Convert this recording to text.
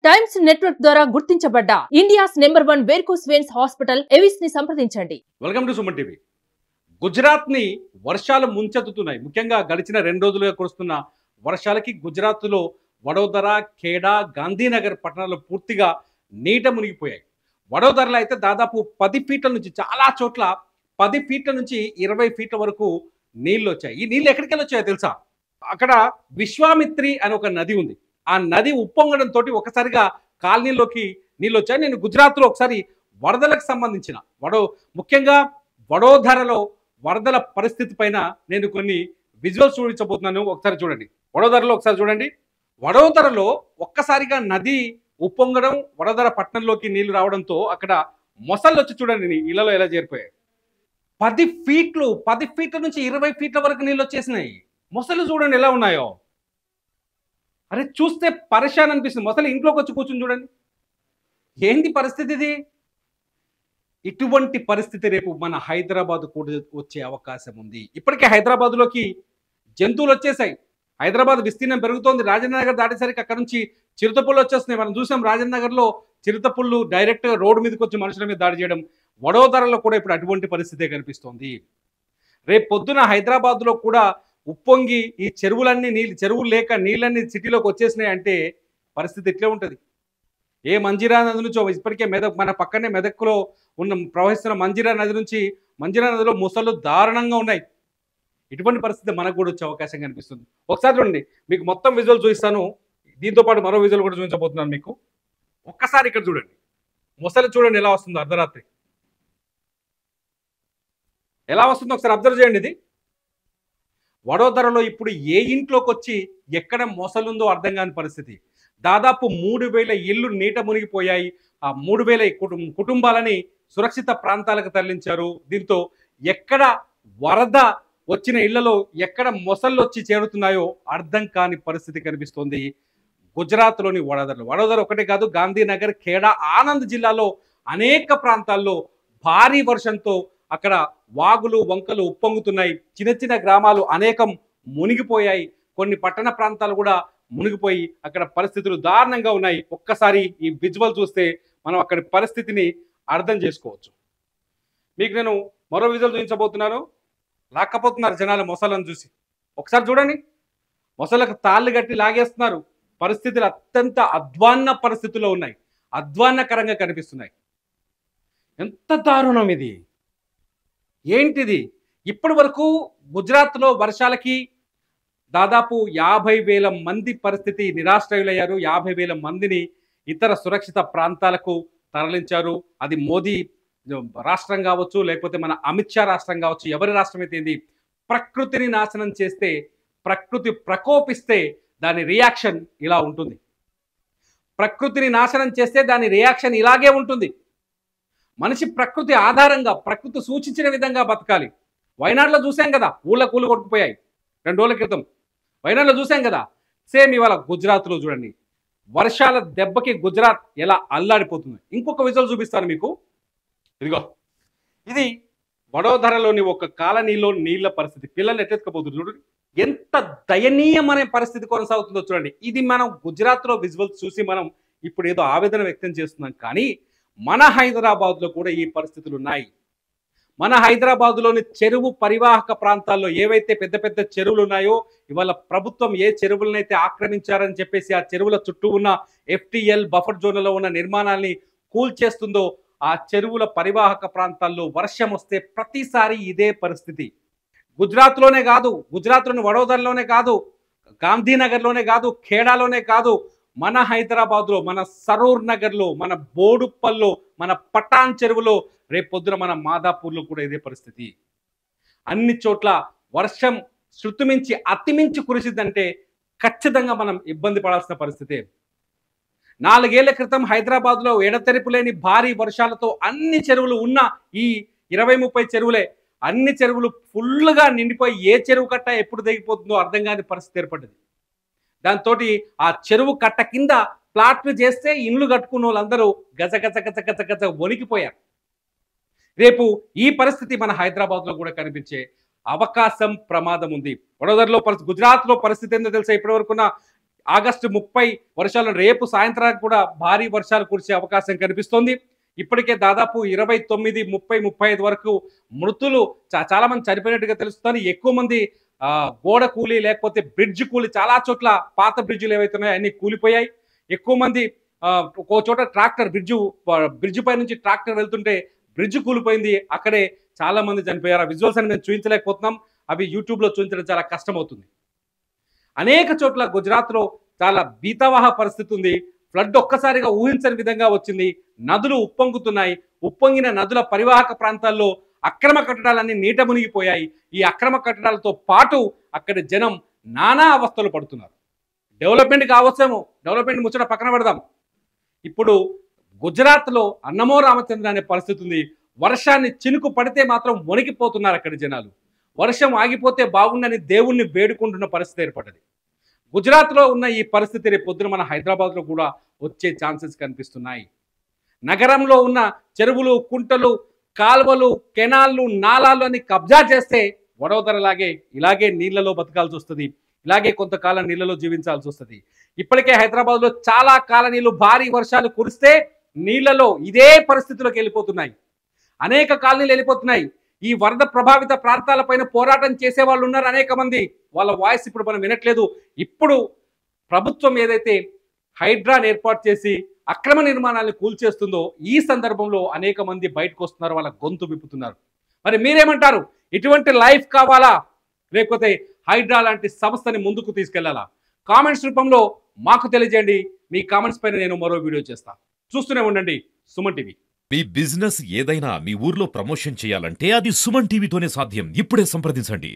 Times Network ద్వారా గుర్తించబడ్డ India's number 1 varicose veins hospital Avis ని సంప్రదించండి. Welcome to Suman TV. Gujarat ని వర్షాలు ముంచెత్తుతున్నాయి. ముఖ్యంగా గడిచిన 2 రోజులుగా కురుస్తున్న వర్షాలకి గుజరాత్లో వడోదర, ఖేడా, గాంధీనగర్ పట్టణాలు పూర్తిగా నీట మునిగిపోయాయి. వడోదరలో అయితే దాదాపు 10 ఫీట్ల నుంచి చాలా చోట్ల 10 ఫీట్ల నుంచి 20 ఫీట్ల వరకు నీళ్ళు వచ్చాయి. ఈ నీళ్ళు ఎక్కడికి వచ్చాయో తెలుసా? అక్కడ విశ్వామిత్రి అని ఒక నది ఉంది. ఆ నది ఉప్పొంగడంతో ఒకసారిగా కాలనీలోకి నీళ్ళు వచ్చాయి. నేను గుజరాత్లో ఒకసారి వరదలకు సంబంధించిన ముఖ్యంగా వడోదరలో వరదల పరిస్థితి పైన నేను కొన్ని విజువల్స్ చూపించబోతున్నాను. ఒకసారి చూడండి. వడోదరలో ఒకసారి చూడండి. వడోదరలో ఒక్కసారిగా నది ఉప్పొంగడం, వడోదర పట్టణంలోకి నీళ్లు రావడంతో అక్కడ మొసళ్ళు వచ్చి చూడండి ఇళ్లలో ఎలా చేరిపోయాయి. 10 ఫీట్ల నుంచి 20 ఫీట్ల వరకు నీళ్ళు వచ్చేసినాయి. మొసళ్ళు చూడండి ఎలా ఉన్నాయో. అరే చూస్తే పరిశాన్ అనిపిస్తుంది. మొసలు ఇంట్లోకి వచ్చి కూర్చుని చూడండి. ఏంది పరిస్థితి ఇది? ఇటువంటి పరిస్థితి రేపు మన హైదరాబాద్ కూడా వచ్చే అవకాశం ఉంది. ఇప్పటికే హైదరాబాద్లోకి జంతువులు వచ్చేసాయి. హైదరాబాద్ విస్తీర్ణం పెరుగుతోంది. రాజేంద్ర నగర్ దాటేసరికి అక్కడ నుంచి చిరుతపుళ్ళు వచ్చేస్తున్నాయి. మనం చూసాం రాజేంద్ర నగర్లో చిరుతపుళ్ళు డైరెక్ట్గా రోడ్డు మీదకి వచ్చి మనుషుల మీద దాడి చేయడం. వడోదరలో కూడా ఇప్పుడు అటువంటి పరిస్థితే కనిపిస్తోంది. రేపు పొద్దున హైదరాబాద్లో కూడా ఉప్పొంగి ఈ చెరువులు లేక నీళ్ళన్నీ సిటీలోకి వచ్చేసినాయి అంటే పరిస్థితి ఇట్లే ఉంటుంది. ఏ మంజీరా నది నుంచో ఇప్పటికే మన పక్కనే మెదక్లో ప్రవహిస్తున్న మంజీరా నది నుంచి మంజీరా నదిలో మొసళ్ళు దారుణంగా ఉన్నాయి. ఇటువంటి పరిస్థితి మనకు కూడా వచ్చే అవకాశం కనిపిస్తుంది. ఒకసారి చూడండి, మీకు మొత్తం విజువల్ చూపిస్తాను. దీంతో పాటు మరో విజువల్ కూడా చూపించబోతున్నాను మీకు. ఒక్కసారి ఇక్కడ చూడండి, మొసలు చూడండి ఎలా వస్తుందో. అర్ధరాత్రి ఎలా వస్తుందో ఒకసారి అబ్జర్వ్ చేయండి. ఇది వడోదరలో ఇప్పుడు ఏ ఇంట్లోకి వచ్చి ఎక్కడ మొసలుందో అర్థం కాని పరిస్థితి. దాదాపు 3000 ఇళ్ళు నీట మునిగిపోయాయి. ఆ 3000 కుటుంబాలని సురక్షిత ప్రాంతాలకు తరలించారు. దీంతో ఎక్కడ వరద వచ్చిన ఇళ్లలో ఎక్కడ మొసళ్ళు వచ్చి చేరుతున్నాయో అర్థం కాని పరిస్థితి కనిపిస్తోంది గుజరాత్లోని వడోదర ఒకటే కాదు, గాంధీనగర్, ఖేడా, ఆనంద్ జిల్లాలో అనేక ప్రాంతాల్లో భారీ వర్షంతో అక్కడ వాగులు వంకలు ఉప్పొంగుతున్నాయి. చిన్న చిన్న గ్రామాలు అనేకం మునిగిపోయాయి. కొన్ని పట్టణ ప్రాంతాలు కూడా మునిగిపోయి అక్కడ పరిస్థితులు దారుణంగా ఉన్నాయి. ఒక్కసారి ఈ విజువల్ చూస్తే మనం అక్కడి పరిస్థితిని అర్థం చేసుకోవచ్చు. మీకు నేను మరో విజువల్ చూపించబోతున్నాను. లాక్కపోతున్నారు జనాలు మొసలను చూసి. ఒకసారి చూడండి, మొసలకు తాళ్ళు కట్టి లాగేస్తున్నారు. పరిస్థితులు అత్యంత అధ్వాన్న పరిస్థితుల్లో ఉన్నాయి. అధ్వాన్నకరంగా కనిపిస్తున్నాయి. ఎంత దారుణం ఇది! ఏంటిది? ఇప్పటి వరకు గుజరాత్లో వర్షాలకి దాదాపు 50,000 మంది పరిస్థితి నిరాశ్రయులయ్యారు. 50,000 మందిని ఇతర సురక్షిత ప్రాంతాలకు తరలించారు. అది మోదీ రాష్ట్రం కావచ్చు, లేకపోతే మన అమిత్ షా రాష్ట్రం కావచ్చు, ఎవరి రాష్ట్రం అయితే ఏంది. ప్రకృతిని నాశనం చేస్తే, ప్రకృతి ప్రకోపిస్తే దాని రియాక్షన్ ఇలా ఉంటుంది. ప్రకృతిని నాశనం చేస్తే దాని రియాక్షన్ ఇలాగే ఉంటుంది. మనిషి ప్రకృతి ఆధారంగా, ప్రకృతి సూచించిన విధంగా బతకాలి. వైనాడులో చూసాం కదా, ఊళ్ళ కూలు కొట్టుకుపోయాయి 2 రోజుల క్రితం. వైనాడులో చూసాం కదా. సేమ్ ఇవాళ గుజరాత్లో చూడండి, వర్షాల దెబ్బకి గుజరాత్ ఎలా అల్లాడిపోతుంది. ఇంకొక విజువల్ చూపిస్తాను మీకు. ఇదిగో, ఇది వడోదరలోని ఒక కాలనీలో నీళ్ల పరిస్థితి. పిల్లలు ఎట్టెత్తుకపోతుంది చూడండి. ఎంత దయనీయమైన పరిస్థితి కొనసాగుతుందో చూడండి. ఇది మనం గుజరాత్లో విజువల్స్ చూసి మనం ఇప్పుడు ఏదో ఆవేదన వ్యక్తం చేస్తున్నాం. కానీ మన హైదరాబాద్లో కూడా ఈ పరిస్థితులు ఉన్నాయి. మన హైదరాబాద్లోని చెరువు పరివాహక ప్రాంతాల్లో ఏవైతే పెద్ద పెద్ద చెరువులు ఉన్నాయో, ఇవాళ ప్రభుత్వం ఏ చెరువులనైతే ఆక్రమించారని చెప్పేసి ఆ చెరువుల చుట్టూ ఉన్న FTL బఫర్ జోన్లలో ఉన్న నిర్మాణాన్ని కూల్చేస్తుందో, ఆ చెరువుల పరివాహక ప్రాంతాల్లో వర్షం వస్తే ప్రతిసారి ఇదే పరిస్థితి. గుజరాత్లోనే కాదు, గుజరాత్లోని వడోదరలోనే కాదు, గాంధీనగర్లోనే కాదు, ఖేడాలోనే కాదు, మన హైదరాబాద్లో, మన సరూర్ నగర్లో, మన బోడుప్పల్లో, మన పటాన్ చెరువులో, రేపు పొద్దున మన మాదాపూర్లో కూడా ఇదే పరిస్థితి. అన్ని చోట్ల వర్షం శృతిమించి అతిమించి కురిసిందంటే ఖచ్చితంగా మనం ఇబ్బంది పడాల్సిన పరిస్థితే. 4 ఏళ్ల క్రితం హైదరాబాద్లో ఎడతెరిపు లేని భారీ వర్షాలతో అన్ని చెరువులు ఉన్న ఈ 20-30 చెరువులే, అన్ని చెరువులు ఫుల్గా నిండిపోయి ఏ చెరువు కట్ట ఎప్పుడు తెగిపోతుందో అర్థం కాని పరిస్థితి ఏర్పడింది. దాంతో ఆ చెరువు కట్ట కింద ప్లాట్లు చేస్తే ఇండ్లు కట్టుకున్న వాళ్ళందరూ గజ గజ గజ గజ గజ వణికిపోయారు. రేపు ఈ పరిస్థితి మన హైదరాబాద్లో కూడా కనిపించే అవకాశం, ప్రమాదం ఉంది. వడోదరలో గుజరాత్లో పరిస్థితి ఏందో తెలుసా? ఇప్పటివరకున్న ఆగస్టు 30 వర్షాలు, రేపు సాయంత్రానికి కూడా భారీ వర్షాలు కురిసే అవకాశం కనిపిస్తోంది. ఇప్పటికే దాదాపు 29, 30, 35 వరకు మృతులు చాలా మంది చనిపోయినట్టుగా తెలుస్తుంది. ఎక్కువ మంది గోడ కూలి లేకపోతే బ్రిడ్జ్ కూలి, చాలా చోట్ల పాత బ్రిడ్జిలు ఏవైతే ఉన్నాయో అన్ని కూలిపోయాయి. ఎక్కువ మంది ఒక్కో చోట ట్రాక్టర్ బ్రిడ్జ్ పై నుంచి ట్రాక్టర్ వెళ్తుంటే బ్రిడ్జ్ కూలిపోయింది, అక్కడే చాలా మంది చనిపోయారు. ఆ విజువల్స్ అని మేము చూపించలేకపోతున్నాం, అవి యూట్యూబ్లో చూపించడం చాలా కష్టం అవుతుంది. అనేక చోట్ల గుజరాత్లో చాలా భీతావహ పరిస్థితి ఉంది. ఫ్లడ్ ఒక్కసారిగా ఊహించని విధంగా వచ్చింది. నదులు ఉప్పొంగుతున్నాయి. ఉప్పొంగిన నదుల పరివాహక ప్రాంతాల్లో అక్రమ కట్టడాలన్నీ నీట మునిగిపోయాయి. ఈ అక్రమ కట్టడాలతో పాటు అక్కడ జనం నానా అవస్థలు పడుతున్నారు. డెవలప్మెంట్ కావచ్చేమో, డెవలప్మెంట్ ముచ్చట పక్కన పెడదాం. ఇప్పుడు గుజరాత్లో అన్నమో రామచంద్ర అనే పరిస్థితి ఉంది. వర్షాన్ని చినుకు పడితే మాత్రం వణికిపోతున్నారు అక్కడి జనాలు. వర్షం ఆగిపోతే బాగుండని దేవుణ్ణి వేడుకుంటున్న పరిస్థితి ఏర్పడ్డది. గుజరాత్లో ఉన్న ఈ పరిస్థితి రేపు పొద్దున మన హైదరాబాద్లో కూడా వచ్చే ఛాన్సెస్ కనిపిస్తున్నాయి. నగరంలో ఉన్న చెరువులు, కుంటలు, కాలువలు, కెనాళ్ళు, నాలాలు అని కబ్జా చేస్తే వడోదరలాగే ఇలాగే నీళ్లలో బతకాల్సి వస్తుంది. ఇలాగే కొంతకాలం నీళ్లలో జీవించాల్సి వస్తుంది. ఇప్పటికే హైదరాబాద్లో చాలా కాలనీలు భారీ వర్షాలు కురిస్తే నీళ్లలో ఇదే పరిస్థితిలోకి వెళ్ళిపోతున్నాయి. అనేక కాలనీలు వెళ్ళిపోతున్నాయి. ఈ వరద ప్రభావిత ప్రాంతాలపైన పోరాటం చేసే వాళ్ళు ఉన్నారు అనేక మంది. వాళ్ళ వాయిస్ ఇప్పుడు మనం వినట్లేదు. ఇప్పుడు ప్రభుత్వం ఏదైతే హైడ్రాని ఏర్పాటు చేసి అక్రమ నిర్మాణాలను కూల్చేస్తుందో ఈ సందర్భంలో అనేక మంది బయటకు వస్తున్నారు, వాళ్ళ గొంతు విప్పుతున్నారు. మరి మీరేమంటారు? ఇటువంటి లైఫ్ కావాలా, లేకపోతే హైడ్రా లాంటి సంస్థని ముందుకు తీసుకెళ్లాలా? కామెంట్స్ రూపంలో మాకు తెలియజేయండి. మీ కామెంట్స్ పైన నేను మరో వీడియో చేస్తాను. చూస్తూనే ఉండండి సుమన్ టీవీ. మీ బిజినెస్ ఏదైనా మీ ఊర్లో ప్రమోషన్ చేయాలంటే అది సుమన్ టీవీతోనే సాధ్యం. ఇప్పుడే సంప్రదించండి.